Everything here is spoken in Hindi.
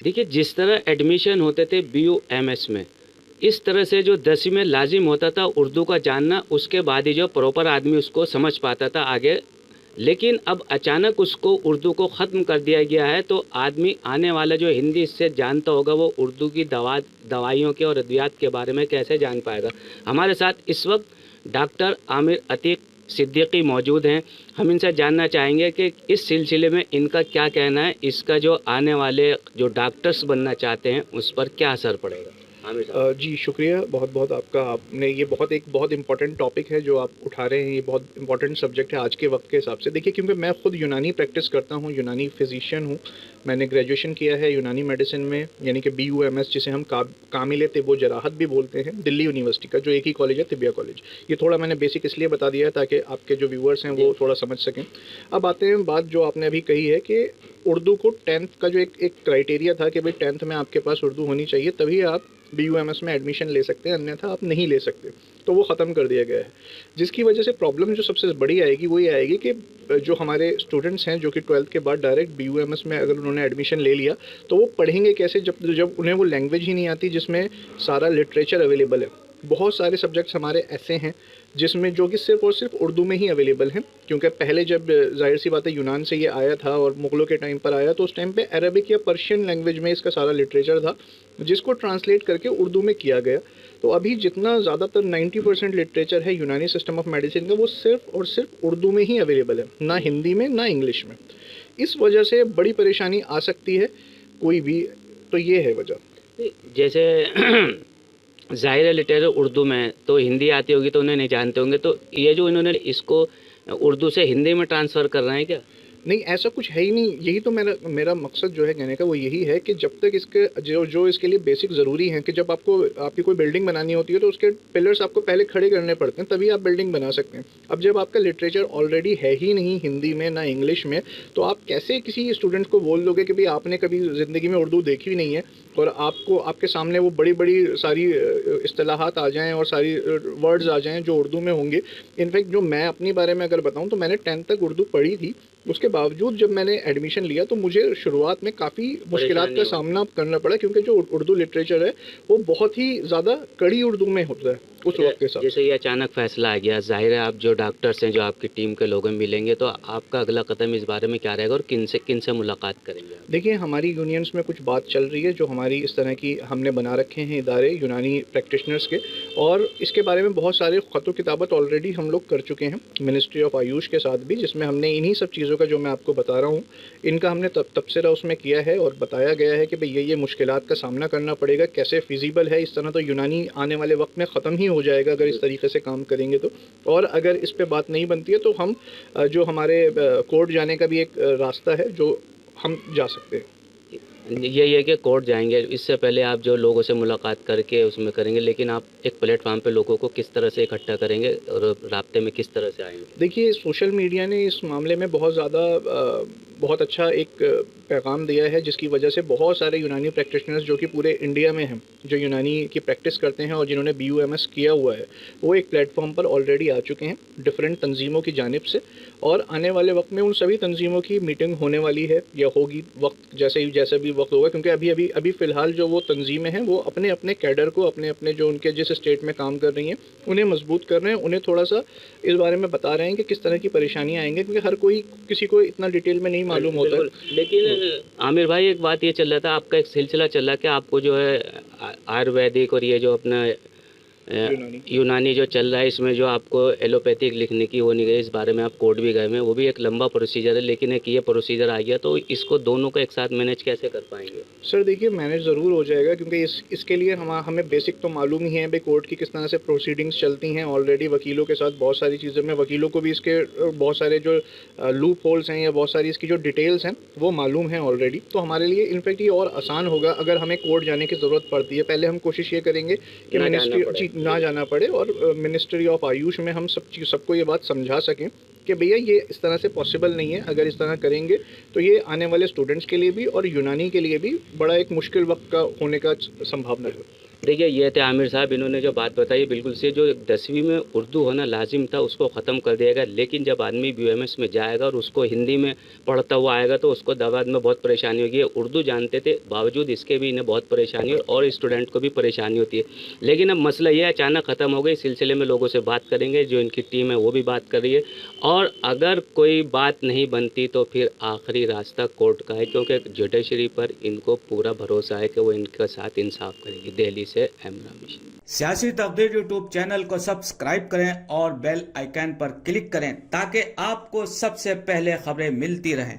देखिए, जिस तरह एडमिशन होते थे BUMS में, इस तरह से जो 10वीं में लाजिम होता था उर्दू का जानना, उसके बाद ही जो प्रॉपर आदमी उसको समझ पाता था आगे। लेकिन अब अचानक उसको उर्दू को ख़त्म कर दिया गया है, तो आदमी आने वाला जो हिंदी इससे जानता होगा, वो उर्दू की दवाइयों के और अद्वियात के बारे में कैसे जान पाएगा। हमारे साथ इस वक्त डॉक्टर आमिर अतीक सिद्दीकी मौजूद हैं। हम इनसे जानना चाहेंगे कि इस सिलसिले में इनका क्या कहना है, इसका जो आने वाले जो डॉक्टर्स बनना चाहते हैं उस पर क्या असर पड़ेगा। जी शुक्रिया बहुत बहुत आपका। आपने ये बहुत इम्पॉर्टेंट टॉपिक है जो आप उठा रहे हैं। ये बहुत इम्पॉर्टेंट सब्जेक्ट है आज के वक्त के हिसाब से। देखिए, क्योंकि मैं खुद यूनानी प्रैक्टिस करता हूँ, यूनानी फिजिशियन हूँ। मैंने ग्रेजुएशन किया है यूनानी मेडिसिन में, यानी कि BUMS, जिसे हम कामिल तिब्बो जराहत भी बोलते हैं, दिल्ली यूनिवर्सिटी का जो एक ही कॉलेज है, तिबिया कॉलेज। ये थोड़ा मैंने बेसिक इसलिए बता दिया है ताकि आपके जो व्यूअर्स हैं वो थोड़ा समझ सकें। अब आते हैं बात जो आपने अभी कही है कि उर्दू को 10th का जो एक क्राइटेरिया था कि भाई 10th में आपके पास उर्दू होनी चाहिए, तभी आप BUMS में एडमिशन ले सकते हैं, अन्यथा आप नहीं ले सकते। तो वो ख़त्म कर दिया गया है, जिसकी वजह से प्रॉब्लम जो सबसे बड़ी आएगी वो ये आएगी कि जो हमारे स्टूडेंट्स हैं जो कि 12th के बाद डायरेक्ट BUMS में अगर उन्होंने एडमिशन ले लिया, तो वो पढ़ेंगे कैसे जब उन्हें वो लैंग्वेज ही नहीं आती जिसमें सारा लिटरेचर अवेलेबल है। बहुत सारे सब्जेक्ट्स हमारे ऐसे हैं जिसमें जो कि सिर्फ़ और सिर्फ उर्दू में ही अवेलेबल हैं, क्योंकि पहले जब ज़ाहिर सी बात है यूनान से ये आया था और मुग़लों के टाइम पर आया, तो उस टाइम पे अरबिक या पर्शियन लैंग्वेज में इसका सारा लिटरेचर था, जिसको ट्रांसलेट करके उर्दू में किया गया। तो अभी जितना ज़्यादातर 90% लिटरेचर है यूनानी सिस्टम ऑफ मेडिसिन का, वो सिर्फ़ और सिर्फ उर्दू में ही अवेलेबल है, ना हिंदी में ना इंग्लिश में। इस वजह से बड़ी परेशानी आ सकती है कोई भी। तो ये है वजह। जैसे ज़ाहिर है लिटरेचर उर्दू में, तो हिंदी आती होगी तो उन्हें नहीं जानते होंगे, तो ये जो इन्होंने इसको उर्दू से हिंदी में ट्रांसफ़र कर रहे हैं क्या? नहीं, ऐसा कुछ है ही नहीं। यही तो मेरा मकसद जो है कहने का वो यही है कि जब तक इसके जो इसके लिए बेसिक ज़रूरी हैं कि जब आपकी कोई बिल्डिंग बनानी होती है तो उसके पिलर्स आपको पहले खड़े करने पड़ते हैं, तभी आप बिल्डिंग बना सकते हैं। अब जब आपका लिटरेचर ऑलरेडी है ही नहीं हिंदी में ना इंग्लिश में, तो आप कैसे किसी स्टूडेंट को बोल दोगे कि भाई आपने कभी ज़िंदगी में उर्दू देखी ही नहीं है और आपके सामने वो बड़ी बड़ी सारी इस्तिलाहात आ जाएँ और सारी वर्ड्स आ जाएँ जो उर्दू में होंगे। इनफैक्ट जो मैं अपने बारे में अगर बताऊँ तो मैंने 10th तक उर्दू पढ़ी थी। उसके बावजूद जब मैंने एडमिशन लिया तो मुझे शुरुआत में काफ़ी मुश्किलात का सामना करना पड़ा, क्योंकि जो उर्दू लिटरेचर है वो बहुत ही ज़्यादा कड़ी उर्दू में होता है उस वक्त के साथ। जैसे ये अचानक फैसला आ गया, जाहिर है आप जो डॉक्टर्स हैं, जो आपकी टीम के लोग मिलेंगे, तो आपका अगला कदम इस बारे में क्या रहेगा और किन से मुलाकात करेंगे? देखिए, हमारी यूनियंस में कुछ बात चल रही है, जो हमारी इस तरह की हमने बना रखे हैं इदारे यूनानी प्रैक्टिशनर्स के, और इसके बारे में बहुत सारे ख़त किताबत ऑलरेडी हम लोग कर चुके हैं मिनिस्ट्री ऑफ आयुष के साथ भी, जिसमें हमने इन्हीं सब चीज़ों का जो मैं आपको बता रहा हूँ इनका हमने तबसरा उसमें किया है और बताया गया है कि भाई ये मुश्किलात का सामना करना पड़ेगा, कैसे फ़िज़िबल है। इस तरह तो यूनानी आने वाले वक्त में ख़त्म ही हो जाएगा अगर इस तरीके से काम करेंगे तो। और अगर इस पे बात नहीं बनती है तो हम जो हमारे कोर्ट जाने का भी एक रास्ता है जो हम जा सकते हैं। यही है कि कोर्ट जाएंगे, इससे पहले आप जो लोगों से मुलाकात करके उसमें करेंगे, लेकिन आप एक प्लेटफॉर्म पे लोगों को किस तरह से इकट्ठा करेंगे और राब्ते में किस तरह से आएंगे? देखिए, सोशल मीडिया ने इस मामले में बहुत अच्छा एक पैगाम दिया है, जिसकी वजह से बहुत सारे यूनानी प्रैक्टिशनर्स जो कि पूरे इंडिया में हैं, जो यूनानी की प्रैक्टिस करते हैं और जिन्होंने BUMS किया हुआ है, वो एक प्लेटफॉर्म पर ऑलरेडी आ चुके हैं डिफरेंट तंजीमों की जानिब से। और आने वाले वक्त में उन सभी तंजीमों की मीटिंग होने वाली है या होगी, वक्त जैसा भी वक्त होगा, क्योंकि अभी फ़िलहाल जो वो तंजीमें हैं वो अपने अपने कैडर को अपने जो उनके जिस स्टेट में काम कर रही हैं उन्हें मजबूत कर रहे हैं, उन्हें थोड़ा सा इस बारे में बता रहे हैं कि किस तरह की परेशानियाँ आएंगी, क्योंकि हर कोई किसी को इतना डिटेल में नहीं मालूम होता है। लेकिन आमिर भाई, एक बात ये चल रहा था, आपका एक सिलसिला चल रहा है कि आपको जो है आयुर्वेदिक और ये जो अपना यूनानी जो चल रहा है, इसमें जो आपको एलोपैथिक लिखने की वो नहीं गई, इस बारे में आप कोर्ट भी गए हैं, वो भी एक लंबा प्रोसीजर है, लेकिन एक ये प्रोसीजर आ गया, तो इसको दोनों को एक साथ मैनेज कैसे कर पाएंगे? सर देखिए, मैनेज ज़रूर हो जाएगा, क्योंकि इसके लिए हमें बेसिक तो मालूम ही है भाई कोर्ट की किस तरह से प्रोसीडिंग्स चलती हैं। ऑलरेडी वकीलों के साथ बहुत सारी चीज़ें में वकीलों को भी इसके बहुत सारे जो लूप होल्स हैं या बहुत सारी इसकी जो डिटेल्स हैं वो मालूम हैं ऑलरेडी। तो हमारे लिए इनफैक्ट ये और आसान होगा अगर हमें कोर्ट जाने की ज़रूरत पड़ती है। पहले हम कोशिश ये करेंगे कि मिनिस्ट्री ना जाना पड़े और मिनिस्ट्री ऑफ आयुष में हम सबको ये बात समझा सकें कि भैया ये इस तरह से पॉसिबल नहीं है। अगर इस तरह करेंगे तो ये आने वाले स्टूडेंट्स के लिए भी और यूनानी के लिए भी बड़ा एक मुश्किल वक्त का होने का संभावना है। देखिए, ये थे आमिर साहब, इन्होंने जो बात बताई बिल्कुल से, जो 10वीं में उर्दू होना लाजिम था उसको ख़त्म कर दिया गया। लेकिन जब आदमी बीयूएमएस में जाएगा और उसको हिंदी में पढ़ता हुआ आएगा तो उसको बाद में बहुत परेशानी होगी। ये उर्दू जानते थे, बावजूद इसके भी इन्हें बहुत परेशानी और स्टूडेंट को भी परेशानी होती है। लेकिन अब मसला ये अचानक ख़त्म हो गई। इस सिलसिले में लोगों से बात करेंगे, जो इनकी टीम है वो भी बात कर रही है, और अगर कोई बात नहीं बनती तो फिर आखिरी रास्ता कोर्ट का है, क्योंकि जुडिशरी पर इनको पूरा भरोसा है कि वो इनके साथ इंसाफ करेगी। दिल्ली से एम रमेश। सियासी तकदीर यूट्यूब चैनल को सब्सक्राइब करें और बेल आइकन पर क्लिक करें ताकि आपको सबसे पहले खबरें मिलती रहें।